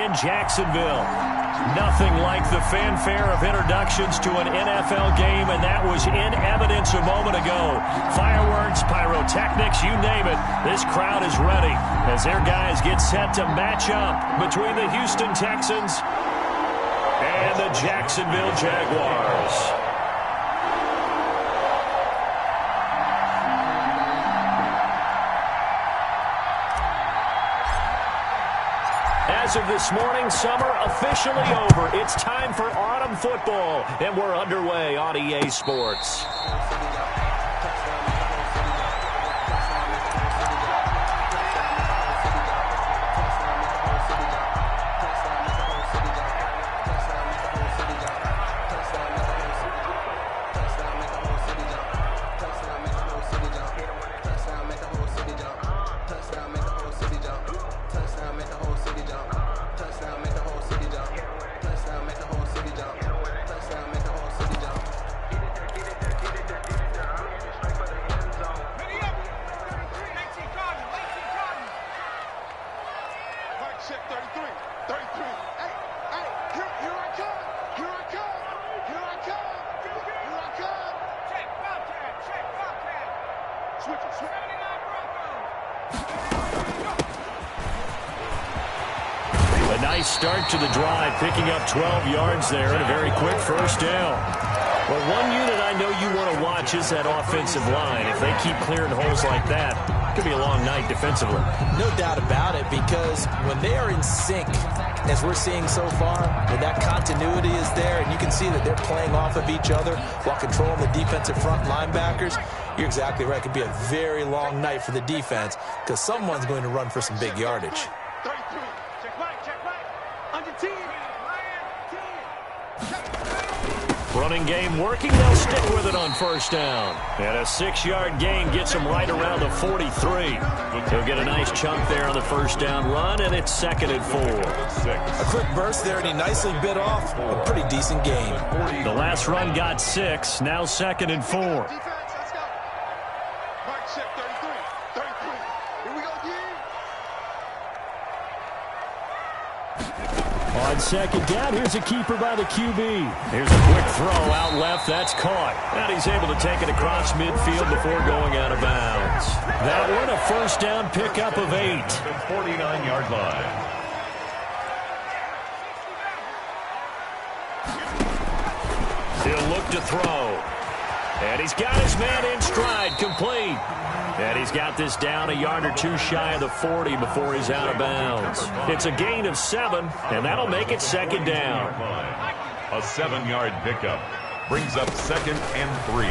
and Jacksonville. Nothing like the fanfare of introductions to an NFL game, and that was in evidence a moment ago. Fireworks, pyrotechnics, you name it. This crowd is ready as their guys get set to match up between the Houston Texans and the Jacksonville Jaguars. As of this morning, summer officially over. It's time for autumn football, and we're underway on EA Sports. A nice start to the drive, picking up 12 yards there and a very quick first down. Well, one unit I know you want to watch is that offensive line. If they keep clearing holes like that, it could be a long night defensively. No doubt about it, because when they are in sync, as we're seeing so far, when that continuity is there, and you can see that they're playing off of each other while controlling the defensive front linebackers, you're exactly right. It could be a very long night for the defense because someone's going to run for some big yardage. Running game working. They'll stick with it on first down. And a 6-yard gain gets them right around the 43. He'll get a nice chunk there on the first down run, and it's 2nd and 4. A quick burst there, and he nicely bit off a pretty decent gain. The last run got 6. Now 2nd and 4. On second down, here's a keeper by the QB. Here's a quick throw out left. That's caught. And he's able to take it across midfield before going out of bounds. That one, a first down pickup of 8. The 49-yard line. He'll look to throw. And he's got his man in stride, complete. And he's got this down a yard or two shy of the 40 before he's out of bounds. It's a gain of 7, and that'll make it 2nd down. A 7-yard pickup brings up 2nd and 3.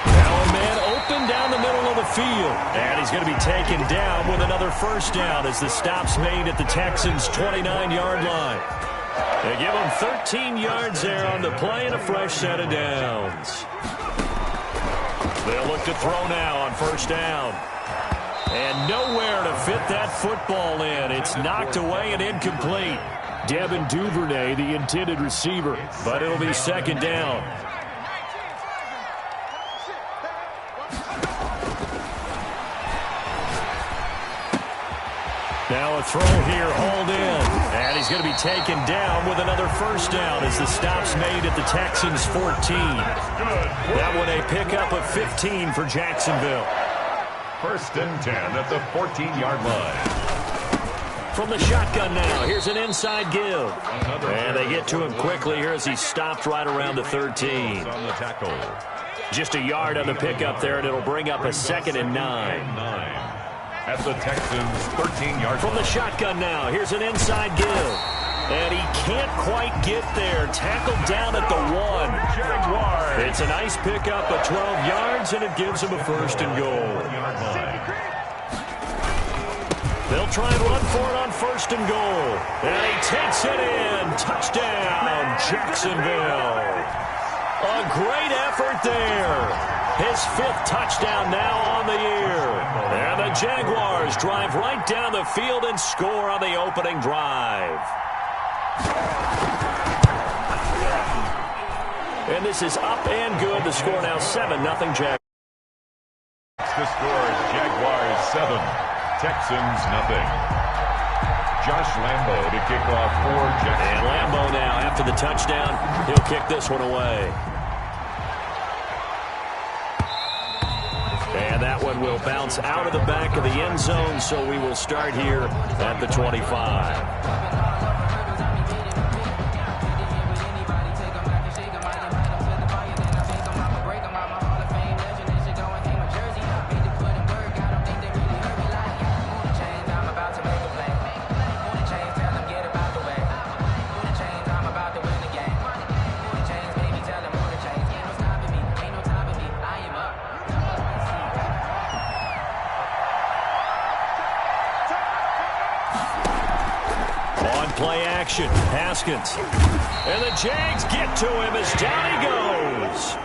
Now a man open down the middle of the field. And he's going to be taken down with another first down as the stop's made at the Texans' 29-yard line. They give him 13 yards there on the play and a fresh set of downs. They'll look to throw now on first down. And nowhere to fit that football in. It's knocked away and incomplete. Devin Duvernay, the intended receiver, but it'll be 2nd down. Now a throw here, hauled in. And he's going to be taken down with another first down as the stop's made at the Texans' 14. That one a pickup of 15 for Jacksonville. 1st and 10 at the 14-yard line. From the shotgun now, here's an inside give. And they get to him quickly here as he stopped right around the 13. On the tackle. Just a yard on the pickup there, and it'll bring up a 2nd and 9. At the Texans' 13-yard line. From the shotgun now, here's an inside give. And he can't quite get there. Tackled down at the 1. Jaguars. It's a nice pickup of 12 yards, and it gives him a 1st and goal. They'll try and run for it on 1st and goal. And he takes it in. Touchdown, Jacksonville. A great effort there. His 5th touchdown now on the year. And the Jaguars drive right down the field and score on the opening drive. And this is up and good. The score now 7-0 Jaguars. The score is Jaguars 7, Texans nothing. Josh Lambo to kick off for Jackson. And Lambo now, after the touchdown, he'll kick this one away. And that one will bounce out of the back of the end zone, so we will start here at the 25. Play action, Haskins. And the Jags get to him as down he goes.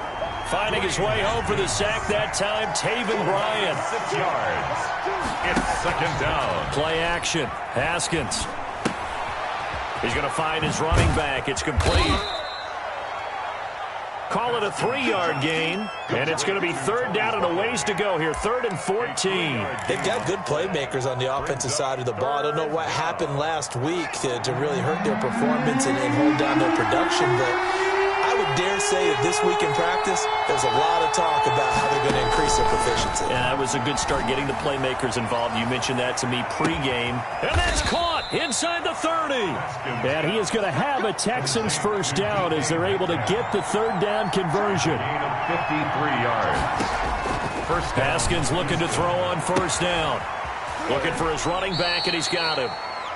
Finding his way home for the sack that time, Taven Bryan. 6 yards. It's second down. Play action, Haskins. He's going to find his running back. It's complete. Call it a 3-yard gain, and it's going to be third down and a ways to go here, 3rd and 14. They've got good playmakers on the offensive side of the ball. I don't know what happened last week to really hurt their performance and hold down their production, but I would dare say that this week in practice, there's a lot of talk about how they're going to increase their proficiency. Yeah, that was a good start getting the playmakers involved. You mentioned that to me pregame. And that's caught inside the 30. And he is going to have a Texans first down as they're able to get the third down conversion. Gain of 53 yards. First down. Haskins looking to throw on first down. Looking for his running back, and he's got him.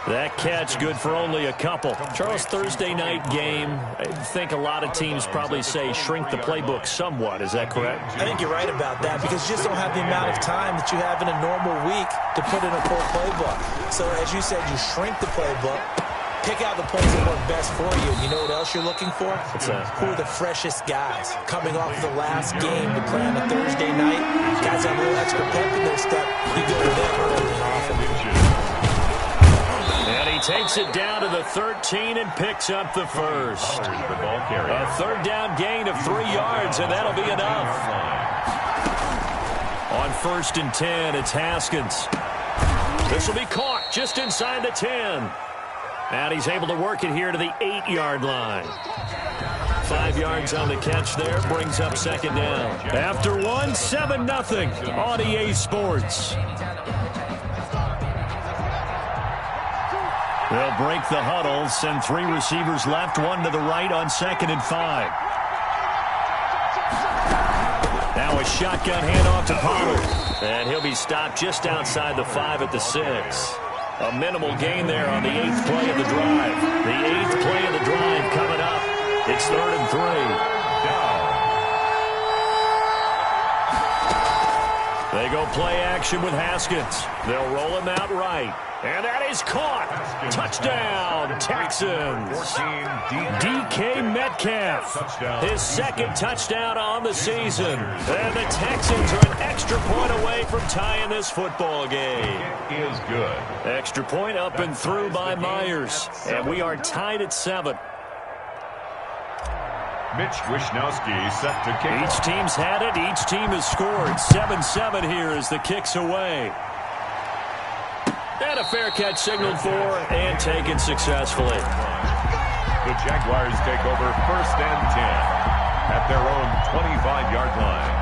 That catch good for only a couple. Charles, Thursday night game, I think a lot of teams probably say shrink the playbook somewhat. Is that correct? I think you're right about that because you just don't have the amount of time that you have in a normal week to put in a full playbook. So as you said, you shrink the playbook, pick out the plays that work best for you. You know what else you're looking for? What's that? Who are the freshest guys coming off the last game to play on a Thursday night? Guys have a little extra pep in their step. You go to them early and often. And he takes it down to the 13 and picks up the first. A third down gain of 3 yards, and that'll be enough. On 1st and 10, it's Haskins. This will be caught just inside the 10. And he's able to work it here to the 8-yard line. 5 yards on the catch there, brings up second down. After one, 7-0 on EA Sports. They'll break the huddle, send 3 receivers left, 1 to the right on 2nd and 5. Now a shotgun handoff to Pollard. And he'll be stopped just outside the 5 at the 6. A minimal gain there on the 8th play of the drive. The 8th play of the drive coming up. It's 3rd and 3. They go play action with Haskins. They'll roll him out right. And that is caught. Touchdown, Texans. DK Metcalf. His 2nd touchdown on the season. And the Texans are an extra point away from tying this football game. It is good. Extra point up and through by Myers. And we are tied at 7. Mitch Wishnowsky set to kick. Each team's had it. Each team has scored. 7-7 here as the kick's away. And a fair catch signaled for and taken successfully. The Jaguars take over 1st and 10 at their own 25-yard line.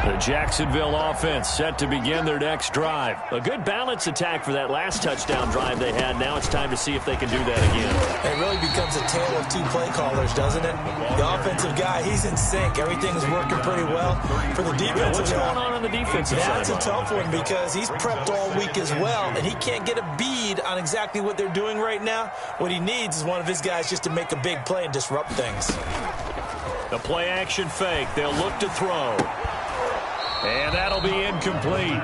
The Jacksonville offense set to begin their next drive. A good balance attack for that last touchdown drive they had. Now it's time to see if they can do that again. It really becomes a tale of 2 play callers, doesn't it? The offensive guy, he's in sync. Everything's working pretty well. For the defensive guy, what's going on the defensive side? That's a tough one because he's prepped all week as well, and he can't get a bead on exactly what they're doing right now. What he needs is one of his guys just to make a big play and disrupt things. The play action fake. They'll look to throw. And that'll be incomplete.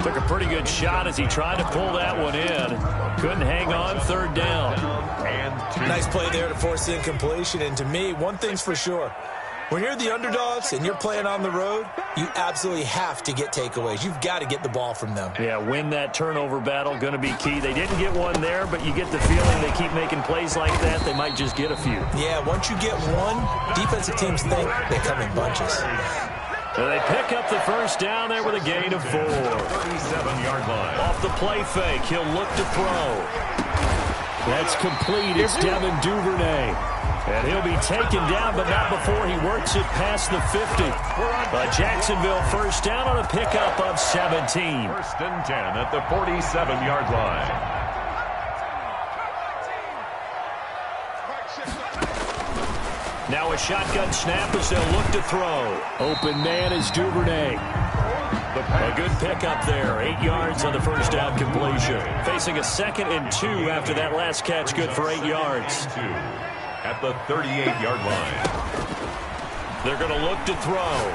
Took a pretty good shot as he tried to pull that one in. Couldn't hang on, 3rd down. And 2. Nice play there to force the incompletion. And to me, one thing's for sure. When you're the underdogs and you're playing on the road, you absolutely have to get takeaways. You've got to get the ball from them. Yeah, win that turnover battle, going to be key. They didn't get one there, but you get the feeling they keep making plays like that, they might just get a few. Yeah, once you get one, defensive teams think they come in bunches. And they pick up the first down there with a gain of 4. 37-yard line. Off the play fake, he'll look to throw. That's complete. It's Devin Duvernay. And he'll be taken down, but not before he works it past the 50. A Jacksonville first down on a pickup of 17. First and 10 at the 47-yard line. Now a shotgun snap as they'll look to throw. Open man is Duvernay. A good pickup there. 8 yards on the first down completion. Facing a 2nd and 2 after that last catch, good for 8 yards. At the 38-yard line. They're going to look to throw.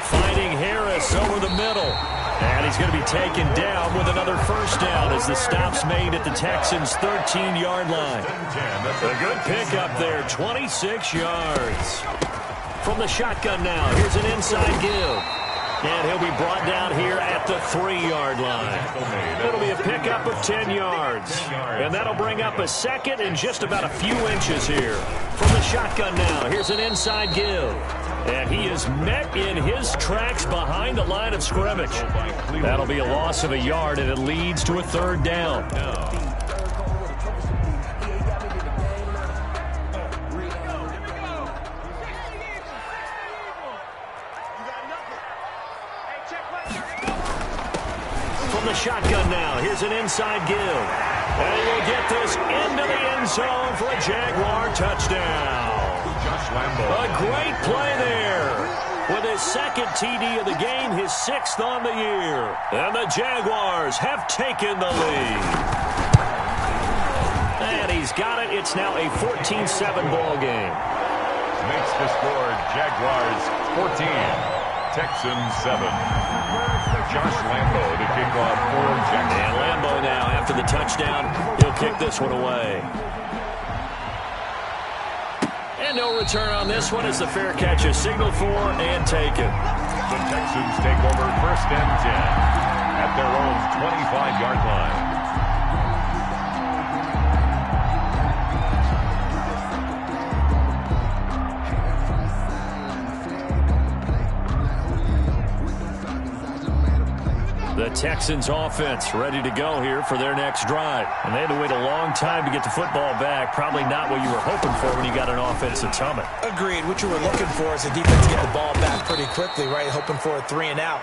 Finding Harris over the middle. And he's going to be taken down with another first down as the stop's made at the Texans' 13-yard line. A good pickup there, 26 yards. From the shotgun now, here's an inside give. And he'll be brought down here at the 3-yard line. It'll be a pickup of 10 yards. And that'll bring up a 2nd and just about a few inches here. From the shotgun now, here's an inside give. And he is met in his tracks behind the line of scrimmage. That'll be a loss of a yard, and it leads to a 3rd down. From the shotgun now, here's an inside give. And he will get this into the end zone for a Jaguar touchdown. A great play there. With his 2nd TD of the game, his 6th on the year. And the Jaguars have taken the lead. And he's got it. It's now a 14-7 ball game. Makes the score Jaguars 14, Texans 7. Josh Lambo to kick off for Jackson. And Lambo now, after the touchdown, he'll kick this one away. And no return on this one as the fair catch is signaled for and taken. The Texans take over first and 10 at their own 25-yard line. The Texans offense ready to go here for their next drive. And they had to wait a long time to get the football back. Probably not what you were hoping for when you got an offense that's humming. Agreed. What you were looking for is the defense get the ball back pretty quickly, right? Hoping for a 3 and out.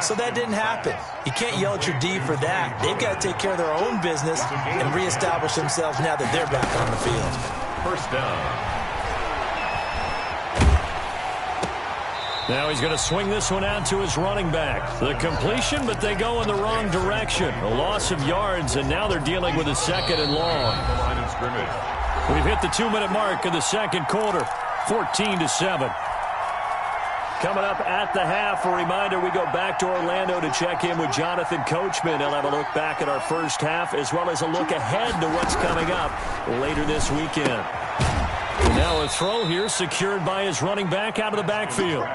So that didn't happen. You can't yell at your D for that. They've got to take care of their own business and reestablish themselves now that they're back on the field. First down. Now he's going to swing this one out to his running back. The completion, but they go in the wrong direction. A loss of yards, and now they're dealing with a 2nd and long. We've hit the 2-minute mark of the 2nd quarter, 14-7. Coming up at the half, a reminder, we go back to Orlando to check in with Jonathan Coachman. He'll have a look back at our first half, as well as a look ahead to what's coming up later this weekend. Now a throw here secured by his running back out of the backfield.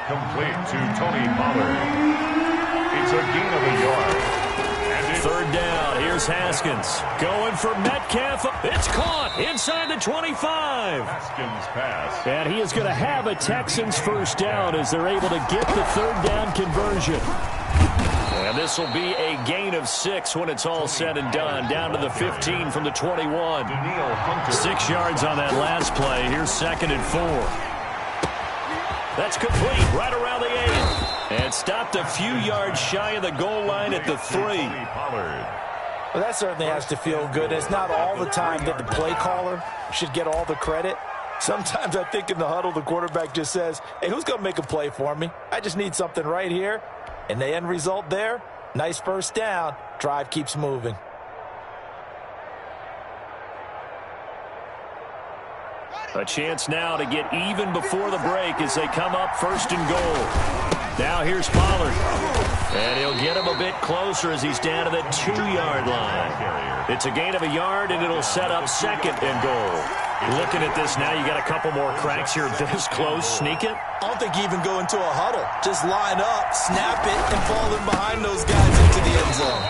Complete to Tony Pollard. It's a gain of a yard. 3rd down. Here's Haskins. Going for Metcalf. It's caught inside the 25. Haskins pass. And he is going to have a Texans first down as they're able to get the 3rd down conversion. And this will be a gain of 6 when it's all said and done. Down to the 15 from the 21. 6 yards on that last play. Here's 2nd and 4. That's complete right around the 8. And stopped a few yards shy of the goal line at the 3. Well, that certainly has to feel good. It's not all the time that the play caller should get all the credit. Sometimes I think in the huddle, the quarterback just says, hey, who's going to make a play for me? I just need something right here. And the end result there, nice first down. Drive keeps moving. A chance now to get even before the break as they come up 1st and goal. Now here's Pollard. And he'll get him a bit closer as he's down to the 2-yard line. It's a gain of a yard, and it'll set up 2nd and goal. Looking at this now, you got a couple more cracks here this close. Sneak it? I don't think you even go into a huddle. Just line up, snap it, and fall in behind those guys into the end zone.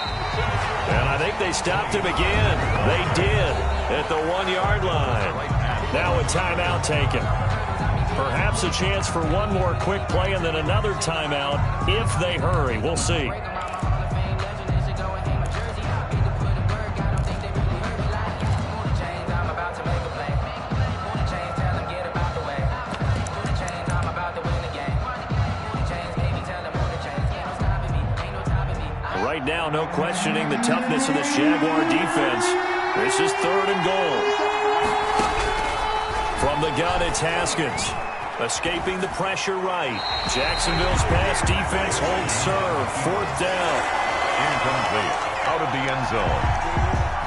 And I think they stopped him again. They did at the 1-yard line. Now a timeout taken. Perhaps a chance for one more quick play and then another timeout if they hurry. We'll see. Right now, no questioning the toughness of this Jaguar defense. This is 3rd and goal. From the gun, it's Haskins. Escaping the pressure right. Jacksonville's pass defense holds serve. 4th down. Incomplete. Out of the end zone.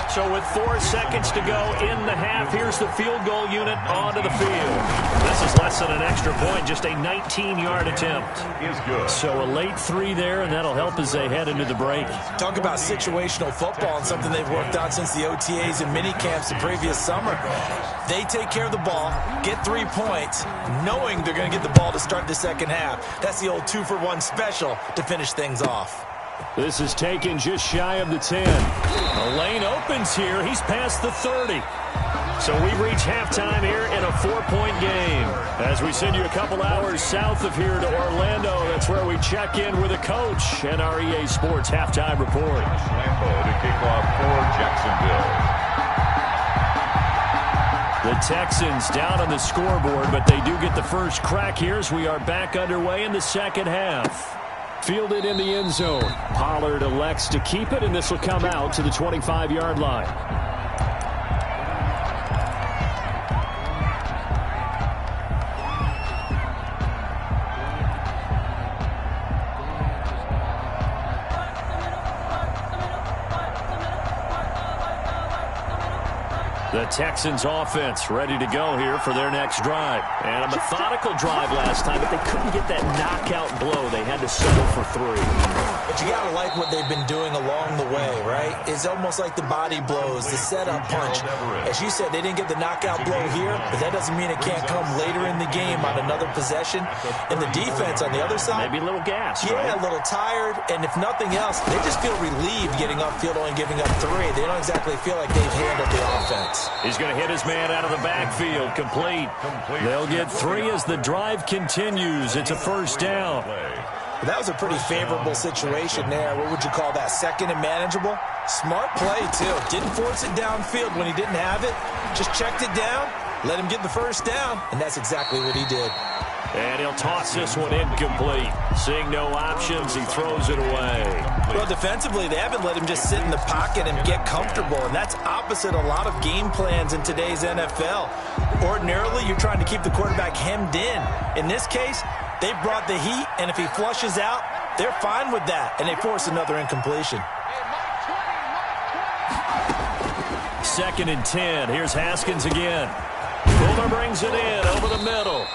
So with 4 seconds to go in the half, here's the field goal unit onto the field. This is less than an extra point, just a 19-yard attempt. Is good. So a late 3 there, and that'll help as they head into the break. Talk about situational football and something they've worked on since the OTAs and mini camps the previous summer. They take care of the ball, get 3 points, knowing they're going to get the ball to start the second half. That's the old 2-for-1 special to finish things off. This is taken just shy of the 10. The lane opens here. He's past the 30. So we reach halftime here in a 4-point game. As we send you a couple hours south of here to Orlando, that's where we check in with a coach and our EA Sports halftime report. Lambeau to kick off for Jacksonville. The Texans down on the scoreboard, but they do get the first crack here as we are back underway in the second half. Fielded in the end zone. Pollard elects to keep it, and this will come out to the 25-yard line. The Texans offense ready to go here for their next drive. And a methodical drive last time, but they couldn't get that knockout blow. They had to settle for 3. But you got to like what they've been doing along the way, right? It's almost like the body blows, the setup punch. As you said, they didn't get the knockout blow here, but that doesn't mean it can't come later in the game on another possession. And the defense on the other side, maybe a little gas, yeah, right? A little tired. And if nothing else, they just feel relieved getting upfield only giving up 3. They don't exactly feel like they've handled the offense. He's going to hit his man out of the backfield. Complete. They'll get 3 as the drive continues. It's a first down. That was a pretty favorable situation there. What would you call that? Second and manageable? Smart play, too. Didn't force it downfield when he didn't have it. Just checked it down, let him get the first down, and that's exactly what he did. And he'll toss this one incomplete. Seeing no options, he throws it away. Well, defensively, they haven't let him just sit in the pocket and get comfortable, and that's opposite a lot of game plans in today's NFL. Ordinarily, you're trying to keep the quarterback hemmed in. In this case, they brought the heat, and if he flushes out, they're fine with that, and they force another incompletion. 2nd and 10. Here's Haskins again. Fuller brings it in over the middle.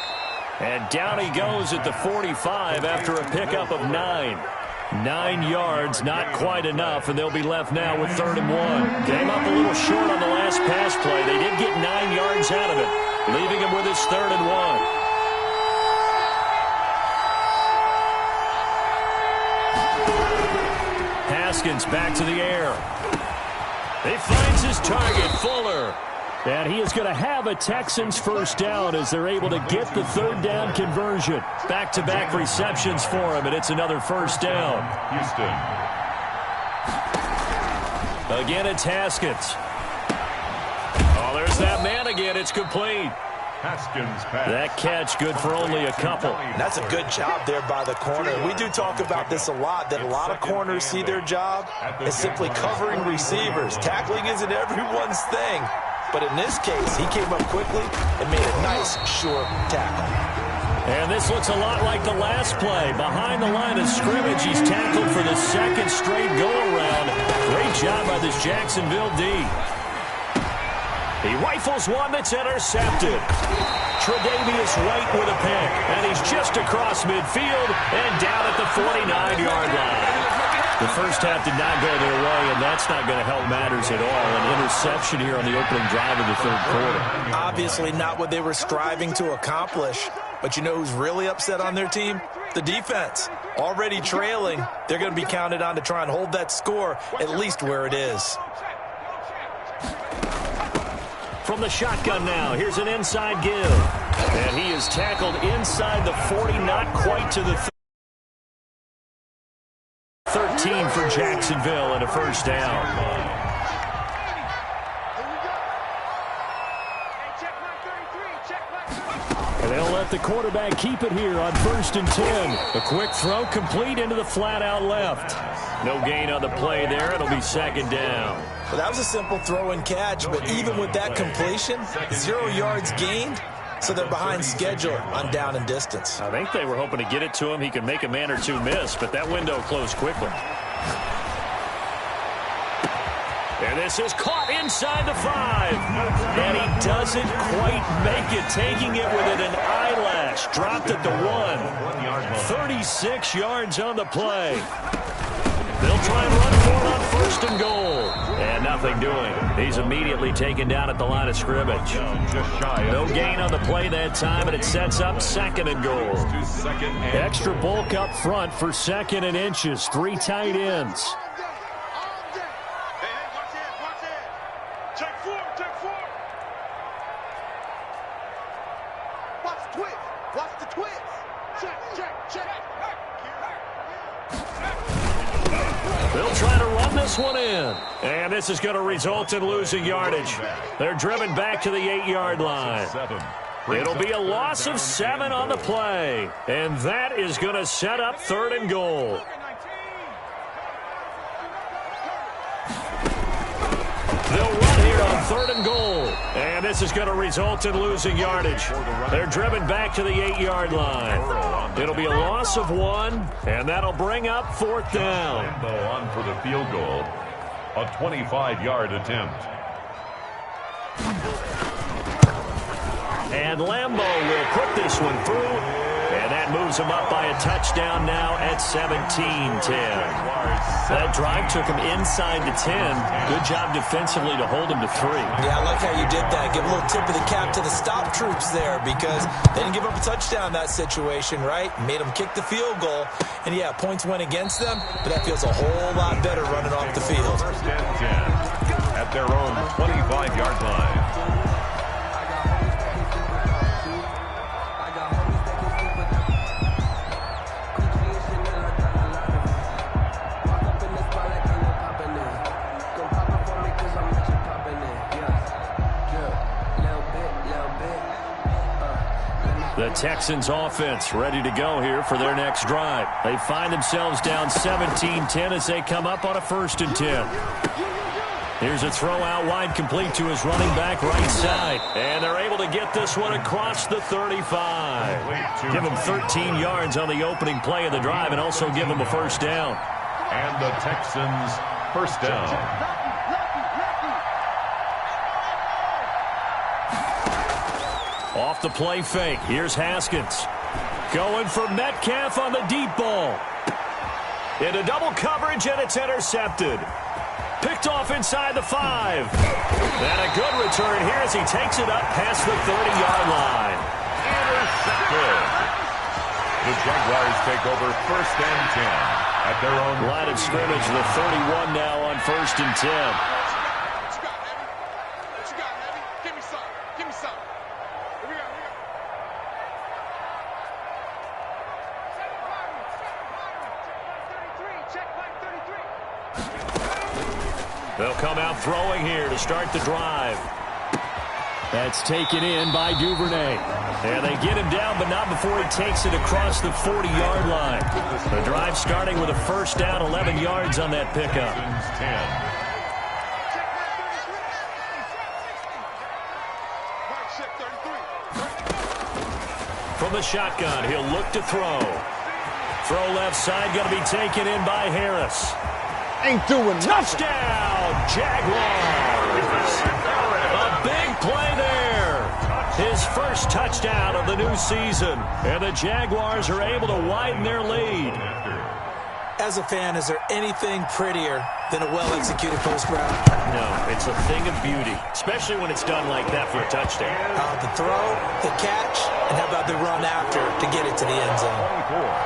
And down he goes at the 45 after a pickup of 9. 9 yards, not quite enough, and they'll be left now with 3rd and 1. Came up a little short on the last pass play. They did get 9 yards out of it, leaving him with his 3rd and 1. Haskins back to the air. He finds his target, Fuller. And he is going to have a Texans first down as they're able to get the 3rd down conversion. Back-to-back receptions for him, and it's another first down. Houston. Again, it's Haskins. Oh, there's that man again. It's complete. Haskins pass. That catch good for only a couple. That's a good job there by the corner. We do talk about this a lot, that a lot of corners see their job as simply covering receivers. Tackling isn't everyone's thing. But in this case, he came up quickly and made a nice, sure tackle. And this looks a lot like the last play. Behind the line of scrimmage, he's tackled for the 2nd straight go-around. Great job by this Jacksonville D. He rifles one that's intercepted. Tre'Davious White with a pick. And he's just across midfield and down at the 49-yard line. The first half did not go their way, and that's not going to help matters at all. An interception here on the opening drive of the 3rd quarter. Obviously not what they were striving to accomplish. But you know who's really upset on their team? The defense. Already trailing. They're going to be counted on to try and hold that score at least where it is. From the shotgun now, here's an inside give. And he is tackled inside the 40, not quite to the 13 for Jacksonville and a first down. And they'll let the quarterback keep it here on 1st and 10. A quick throw complete into the flat out left. No gain on the play there. It'll be 2nd down. Well, that was a simple throw and catch, but even with that completion, 0 yards gained, so they're behind schedule on down and distance. I think they were hoping to get it to him. He could make a man or two miss, but that window closed quickly. And this is caught inside the 5. And he doesn't quite make it, taking it within an eyelash. Dropped at the 1. 36 yards on the play. They'll try and run for it on 1st and goal. And nothing doing. He's immediately taken down at the line of scrimmage. No gain on the play that time, and it sets up 2nd and goal. Extra bulk up front for 2nd and inches. 3 tight ends. They'll try to run this one in. And this is going to result in losing yardage. They're driven back to the 8-yard line. It'll be a loss of 7 on the play. And that is going to set up 3rd and goal. They'll run here on 3rd and goal. And this is going to result in losing yardage. They're driven back to the 8-yard line. It'll be a loss of 1, and that'll bring up 4th down. Lambo on for the field goal. A 25-yard attempt. And Lambo will put this one through. And that moves him up by a touchdown now at 17-10. That drive took him inside the 10. Good job defensively to hold him to 3. Yeah, I like how you did that. Give a little tip of the cap to the stop troops there, because they didn't give up a touchdown in that situation, right? Made them kick the field goal. And, yeah, points went against them, but that feels a whole lot better running off the field. 1st and 10 at their own 25-yard line. The Texans offense ready to go here for their next drive. They find themselves down 17-10 as they come up on a 1st and 10. Here's a throw out wide, complete to his running back right side. And they're able to get this one across the 35. Give him 13 yards on the opening play of the drive and also give him a 1st down. And the Texans 1st down. Off the play fake. Here's Haskins. Going for Metcalf on the deep ball. Into double coverage, and it's intercepted. Picked off inside the 5. And a good return here as he takes it up past the 30-yard line. Intercepted. The Jaguars take over 1st and 10 at their own line of scrimmage. The 31 now on 1st and 10. They'll come out throwing here to start the drive. That's taken in by Duvernay. And they get him down, but not before he takes it across the 40-yard line. The drive starting with a 1st down, 11 yards on that pickup. From the shotgun, he'll look to throw. Throw left side, going to be taken in by Harris. Ain't doing touchdown, Jaguars. A big play there. His first touchdown of the new season. And the Jaguars are able to widen their lead. As a fan, is there anything prettier than a well-executed post route? No, it's a thing of beauty, especially when it's done like that for a touchdown. The throw, the catch, and how about the run after to get it to the end zone?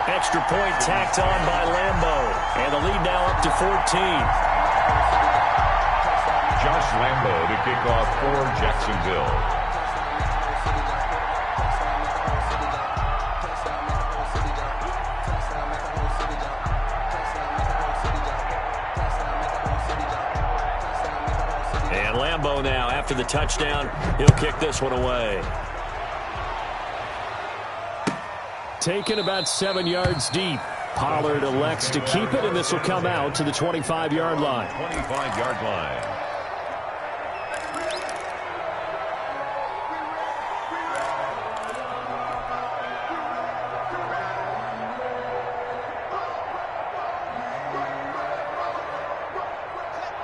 Extra point tacked on by Lambo, and the lead now up to 14. Josh Lambo to kick off for Jacksonville. Lambeau now. After the touchdown, he'll kick this one away. Taken about 7 yards deep. Pollard elects to keep it, and this will come out to the 25-yard line. 25-yard line.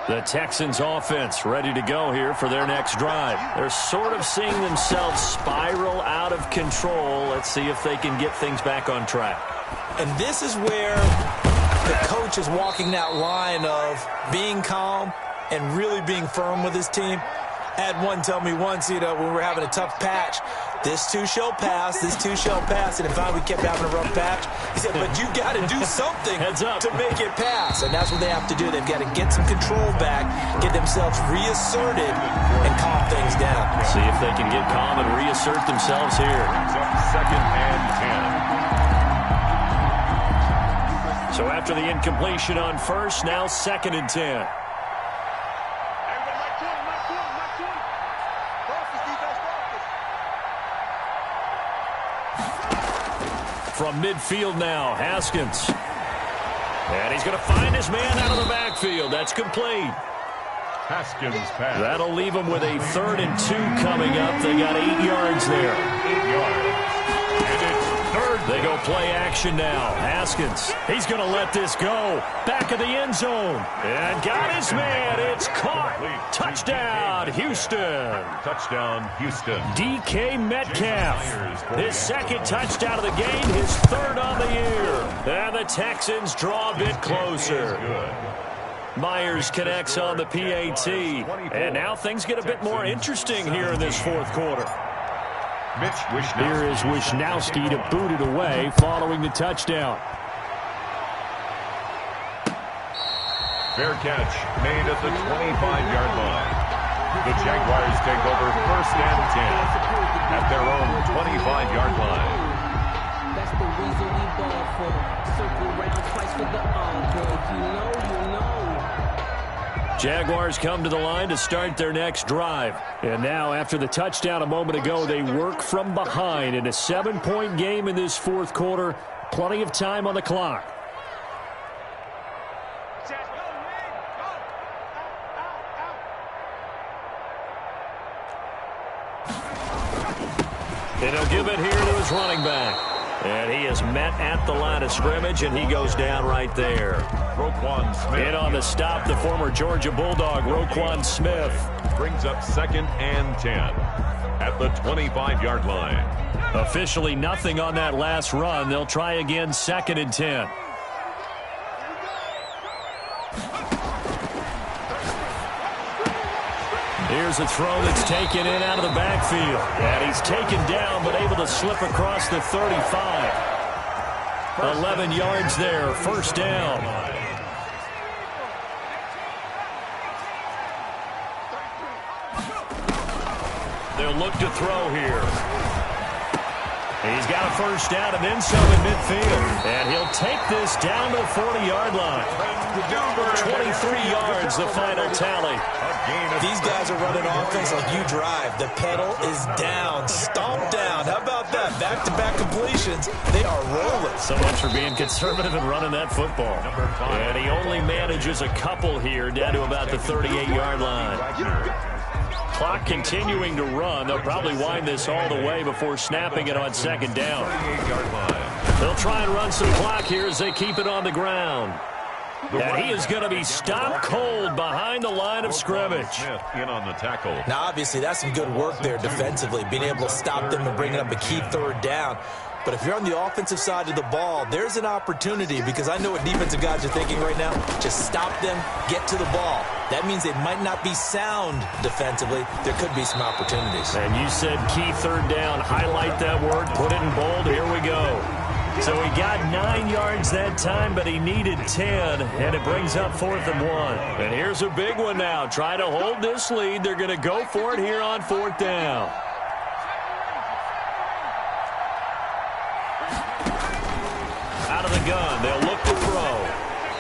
The Texans offense ready to go here for their next drive. They're sort of seeing themselves spiral out of control. Let's see if they can get things back on track. And this is where the coach is walking that line of being calm and really being firm with his team. I had one tell me once, when we were having a tough patch, this too shall pass, this too shall pass. And if we kept having a rough patch, he said, but you got to do something to make it pass. And that's what they have to do. They've got to get some control back, get themselves reasserted, and calm things down. See if they can get calm and reassert themselves here. Second and 10. So after the incompletion on first, now 2nd and 10. From midfield now, Haskins. And he's going to find his man out of the backfield. That's complete. Haskins pass. That'll leave him with a 3rd and 2 coming up. They got 8 yards there. 8 yards. And it's 3rd. They go play action now. Haskins, he's going to let this go. Back of the end zone. And got his man. It's caught. Touchdown, Houston. Touchdown, Houston. DK Metcalf. His 2nd touchdown of the game. His 3rd on the year. And the Texans draw a bit closer. Myers connects on the PAT. And now things get a bit more interesting here in this 4th quarter. Here is Wisnowski to boot it away following the touchdown. Fair catch made at the 25-yard line. The Jaguars take over 1st and 10 at their own 25-yard line. That's the reason we ball for. Circle round twice for the encore. You know. Jaguars come to the line to start their next drive. And now, after the touchdown a moment ago, they work from behind in a 7-point game in this 4th quarter. Plenty of time on the clock. And he'll give it here to his running back. And he is met at the line of scrimmage, and he goes down right there. Roquan Smith. In on the stop, the former Georgia Bulldog, Roquan Smith. Brings up 2nd and 10 at the 25-yard line. Officially nothing on that last run. They'll try again, 2nd and 10. Here's a throw that's taken in out of the backfield. And he's taken down, but able to slip across the 35. 11 yards there, 1st down. They'll look to throw here. He's got a 1st down and then some in midfield. And he'll take this down to the 40-yard line. 23 yards, the final tally. These guys are running offense like you drive. The pedal is down, stomped down. How about that? Back-to-back completions. They are rolling. So much for being conservative and running that football. And he only manages a couple here down to about the 38-yard line. Clock continuing to run. They'll probably wind this all the way before snapping it on 2nd down. They'll try and run some clock here as they keep it on the ground. And he is going to be stopped cold behind the line of scrimmage. In on the tackle. Now, obviously, that's some good work there defensively, being able to stop them and bringing up a key 3rd down. But if you're on the offensive side of the ball, there's an opportunity, because I know what defensive guys are thinking right now. Just stop them, get to the ball. That means they might not be sound defensively. There could be some opportunities. And you said key 3rd down. Highlight that word. Put it in bold. Here we go. So he got 9 yards that time, but he needed 10, and it brings up 4th and 1. And here's a big one now. Try to hold this lead. They're going to go for it here on 4th down. Out of the gun. They'll look to throw.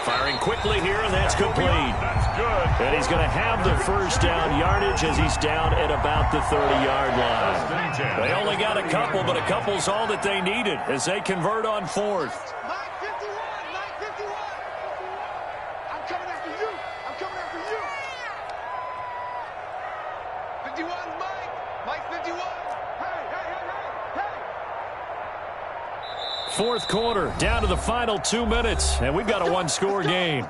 Firing quickly here, and that's complete. That's good. And he's going to have the first down yardage as he's down at about the 30-yard line. They only got a couple, but a couple's all that they needed as they convert on fourth. Fourth quarter, down to the final 2 minutes, and we've got a one-score game.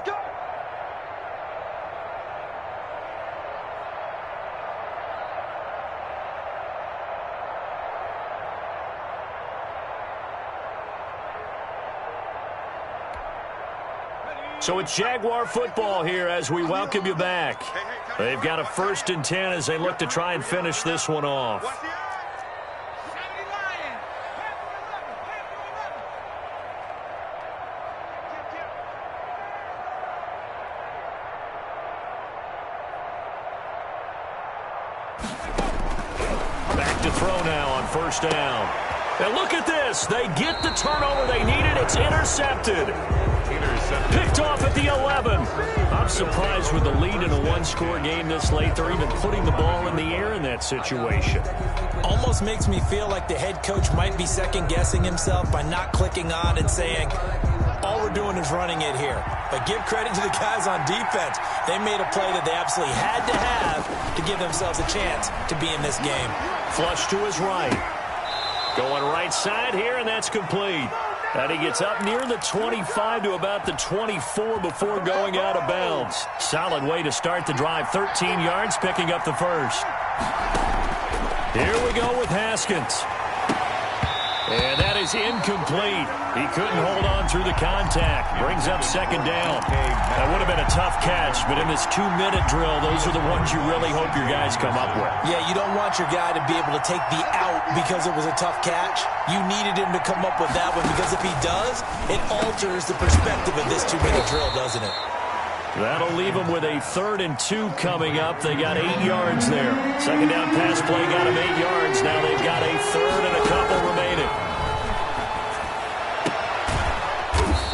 So it's Jaguar football here as we welcome you back. They've got a 1st and 10 as they look to try and finish this one off. Back to throw now on 1st down. And look at this. They get the turnover they needed. It's intercepted. Picked off at the 11. I'm surprised with the lead in a one-score game this late. They're even putting the ball in the air in that situation. Almost makes me feel like the head coach might be second-guessing himself by not clicking on and saying, all we're doing is running it here. But give credit to the guys on defense. They made a play that they absolutely had to have to give themselves a chance to be in this game. Flush to his right. Going right side here, and that's complete. And he gets up near the 25 to about the 24 before going out of bounds. Solid way to start the drive. 13 yards, picking up the first. Here we go with Haskins. And that is incomplete. He couldn't hold on through the contact. Brings up 2nd down. That would have been a tough catch, but in this 2-minute drill, those are the ones you really hope your guys come up with. Yeah, you don't want your guy to be able to take the out because it was a tough catch. You needed him to come up with that one because if he does, it alters the perspective of this 2-minute drill, doesn't it? That'll leave them with a 3rd and 2 coming up. They got 8 yards there. 2nd down pass play got them 8 yards. Now they've got a 3rd and a couple remaining.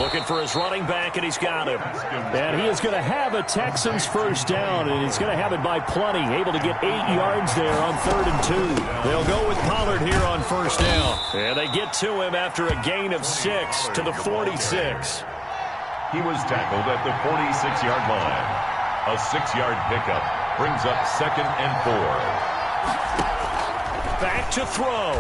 Looking for his running back, and he's got him. And he is going to have a Texans first down, and he's going to have it by plenty. Able to get 8 yards there on 3rd and 2. They'll go with Pollard here on 1st down. And they get to him after a gain of 6 to the 46. He was tackled at the 46-yard line. A 6-yard pickup brings up 2nd and 4. Back to throw.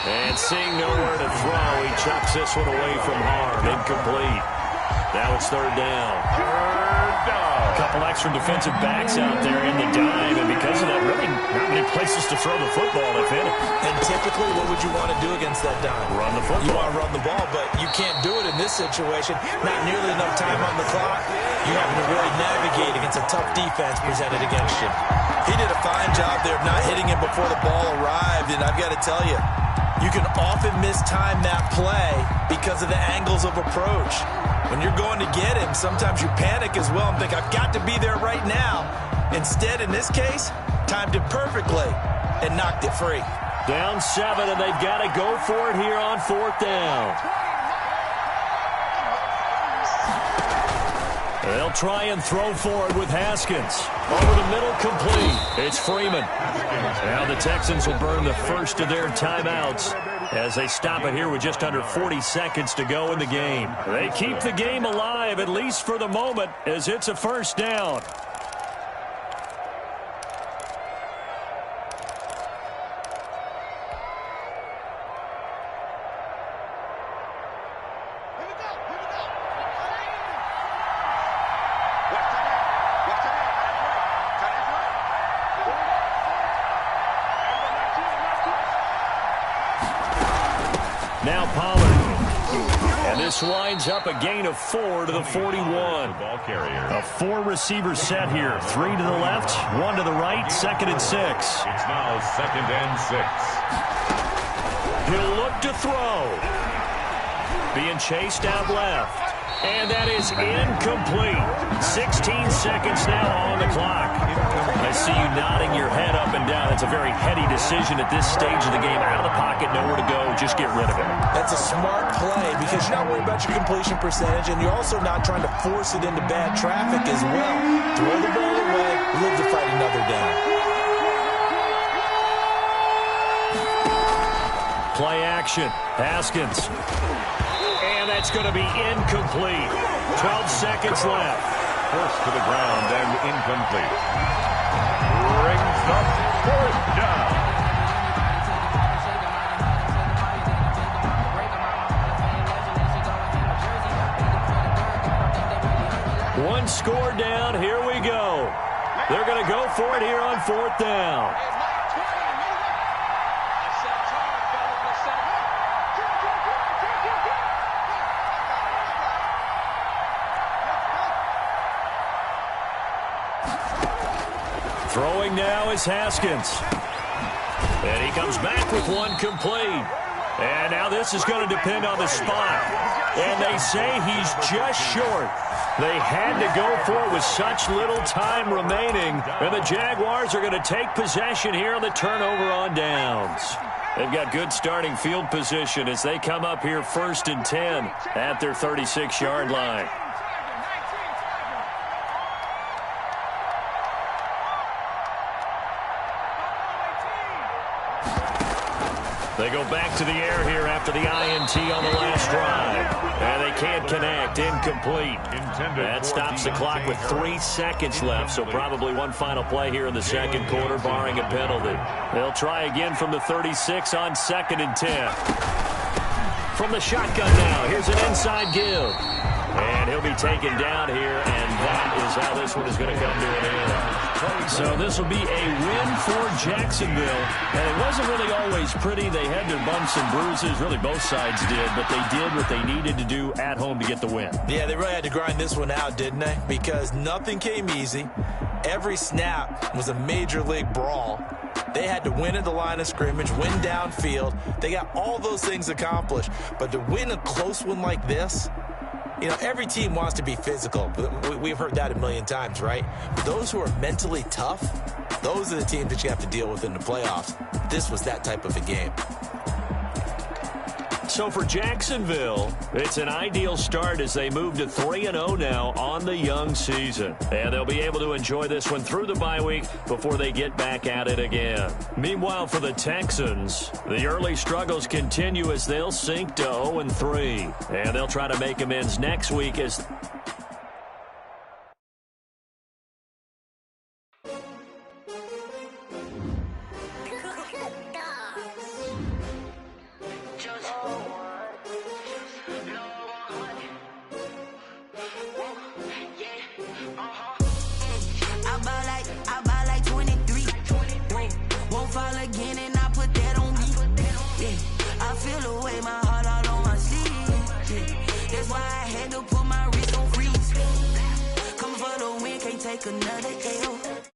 And seeing nowhere to throw, he chucks this one away from harm. Incomplete. Now it's 3rd down. A couple extra defensive backs out there in the dime, and because of that, really not many places to throw the football, if any. And typically, what would you want to do against that dime? Run the football. You want to run the ball, but you can't do it in this situation. Not nearly enough time on the clock. You having to really navigate against a tough defense presented against you. He did a fine job there of not hitting him before the ball arrived, and I've got to tell you, you can often mistime that play because of the angles of approach. When you're going to get him, sometimes you panic as well and think, I've got to be there right now. Instead, in this case, timed it perfectly and knocked it free. Down 7, and they've got to go for it here on 4th down. They'll try and throw for it with Haskins. Over the middle, complete. It's Freeman. Now the Texans will burn the first of their timeouts as they stop it here with just under 40 seconds to go in the game. They keep the game alive, at least for the moment, as it's a 1st down. Now Pollard. And this winds up a gain of 4 to the 41. Ball carrier. A 4-receiver set here. 3 to the left, 1 to the right, 2nd and 6. It's now 2nd and 6. He'll look to throw. Being chased out left. And that is incomplete. 16 seconds now on the clock. I see you nodding your head up and down. That's a very heady decision at this stage of the game. Out of the pocket, nowhere to go. Just get rid of it. That's a smart play because you're not worried about your completion percentage, and you're also not trying to force it into bad traffic as well. Throw the ball away, live to fight another down. Play action. Haskins. And that's going to be incomplete. 12 seconds left. First to the ground and incomplete. Brings up fourth down. One score down. Here we go. They're going to go for it here on fourth down. Throwing now is Haskins. And he comes back with one complete. And now this is going to depend on the spot. And they say he's just short. They had to go for it with such little time remaining. And the Jaguars are going to take possession here on the turnover on downs. They've got good starting field position as they come up here 1st and 10 at their 36-yard line. They go back to the air here after the INT on the last drive. And they can't connect. Incomplete. That stops the clock with 3 seconds left, so probably one final play here in the second quarter, barring a penalty. They'll try again from the 36 on 2nd and 10. From the shotgun now, here's an inside give. And he'll be taken down here, and that is how this one is going to come to an end. So this will be a win for Jacksonville. And it wasn't really always pretty. They had their bumps and bruises. Really, both sides did. But they did what they needed to do at home to get the win. Yeah, they really had to grind this one out, didn't they? Because nothing came easy. Every snap was a major league brawl. They had to win at the line of scrimmage, win downfield. They got all those things accomplished. But to win a close one like this, you know, every team wants to be physical. We've heard that a million times, right? But those who are mentally tough, those are the teams that you have to deal with in the playoffs. This was that type of a game. So for Jacksonville, it's an ideal start as they move to 3-0 now on the young season. And they'll be able to enjoy this one through the bye week before they get back at it again. Meanwhile, for the Texans, the early struggles continue as they'll sink to 0-3. And they'll try to make amends next week as... I buy like 23. Won't fall again and I put that on me. Yeah, I feel the way, my heart all on my sleeve. Yeah, that's why I had to put my wrist on freeze. Coming for the win, can't take another L.